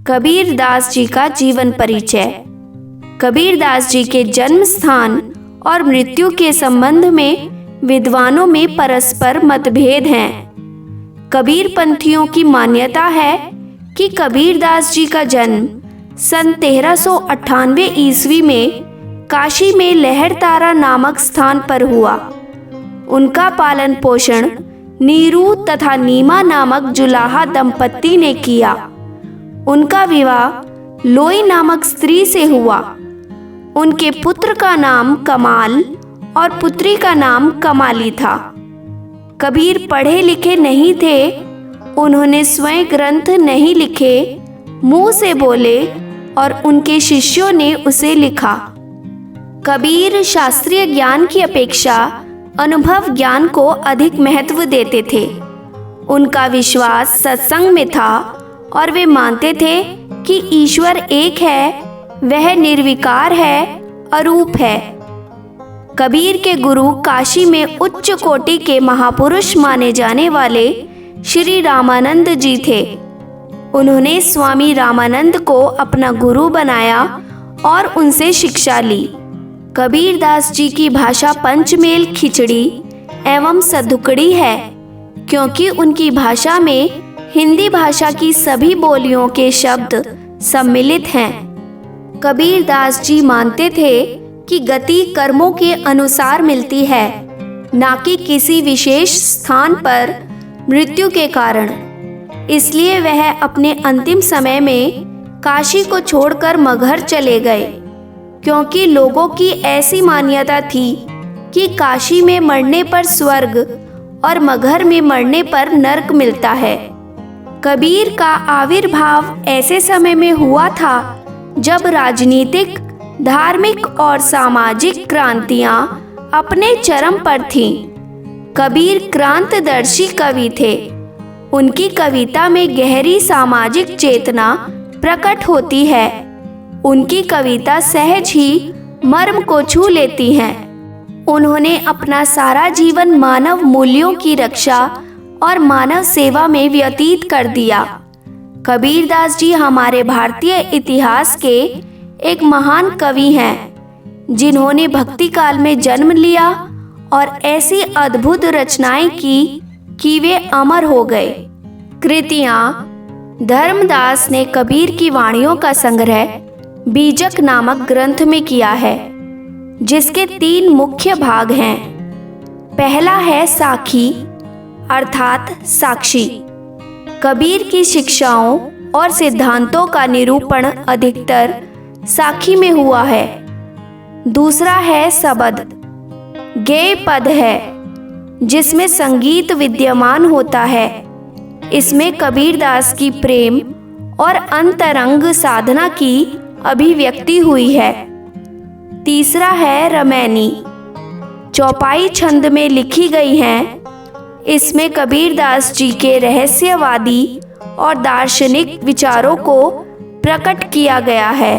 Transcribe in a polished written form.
कबीर दास जी का जीवन परिचय। कबीर दास जी के जन्म स्थान और मृत्यु के संबंध में विद्वानों में परस्पर मतभेद हैं। कबीर पंथियों की मान्यता है कि कबीर दास जी का जन्म सन 1398 ईस्वी में काशी में लहरतारा नामक स्थान पर हुआ। उनका पालन पोषण नीरू तथा नीमा नामक जुलाहा दंपत्ति ने किया। उनका विवाह लोई नामक स्त्री से हुआ। उनके पुत्र का नाम कमाल और पुत्री का नाम कमाली था। कबीर पढ़े लिखे नहीं थे। उन्होंने स्वयं ग्रंथ नहीं लिखे, मुंह से बोले और उनके शिष्यों ने उसे लिखा। कबीर शास्त्रीय ज्ञान की अपेक्षा अनुभव ज्ञान को अधिक महत्व देते थे। उनका विश्वास सत्संग में था और वे मानते थे कि ईश्वर एक है, वह निर्विकार है, अरूप है। कबीर के गुरु काशी में उच्च कोटि के महापुरुष माने जाने वाले श्री रामानंद जी थे। उन्होंने स्वामी रामानंद को अपना गुरु बनाया और उनसे शिक्षा ली। कबीर दास जी की भाषा पंचमेल खिचड़ी एवं सधुकड़ी है, क्योंकि उनकी भाषा में हिंदी भाषा की सभी बोलियों के शब्द सम्मिलित हैं। कबीर दास जी मानते थे कि गति कर्मों के अनुसार मिलती है, ना कि किसी विशेष स्थान पर मृत्यु के कारण। इसलिए वह अपने अंतिम समय में काशी को छोड़कर मगहर चले गए, क्योंकि लोगों की ऐसी मान्यता थी कि काशी में मरने पर स्वर्ग और मगहर में मरने पर नरक मिलता है। कबीर का आविर्भाव ऐसे समय में हुआ था जब राजनीतिक, धार्मिक और सामाजिक क्रांतियां अपने चरम पर थीं। कबीर क्रांतदर्शी कवि थे। उनकी कविता में गहरी सामाजिक चेतना प्रकट होती है। उनकी कविता सहज ही मर्म को छू लेती हैं। उन्होंने अपना सारा जीवन मानव मूल्यों की रक्षा और मानव सेवा में व्यतीत कर दिया। कबीर दास जी हमारे भारतीय इतिहास के एक महान कवि हैं, जिन्होंने भक्ति काल में जन्म लिया और ऐसी अद्भुत रचनाएं की कि वे अमर हो गए। कृतियां। धर्मदास ने कबीर की वाणियों का संग्रह बीजक नामक ग्रंथ में किया है, जिसके 3 मुख्य भाग हैं। पहला है साखी अर्थात साक्षी। कबीर की शिक्षाओं और सिद्धांतों का निरूपण अधिकतर साखी में हुआ है। दूसरा है सबद, गेय पद है, जिसमें संगीत विद्यमान होता है। इसमें कबीर दास की प्रेम और अंतरंग साधना की अभिव्यक्ति हुई है। तीसरा है रमैनी, चौपाई छंद में लिखी गई हैं। इसमें कबीर दास जी के रहस्यवादी और दार्शनिक विचारों को प्रकट किया गया है।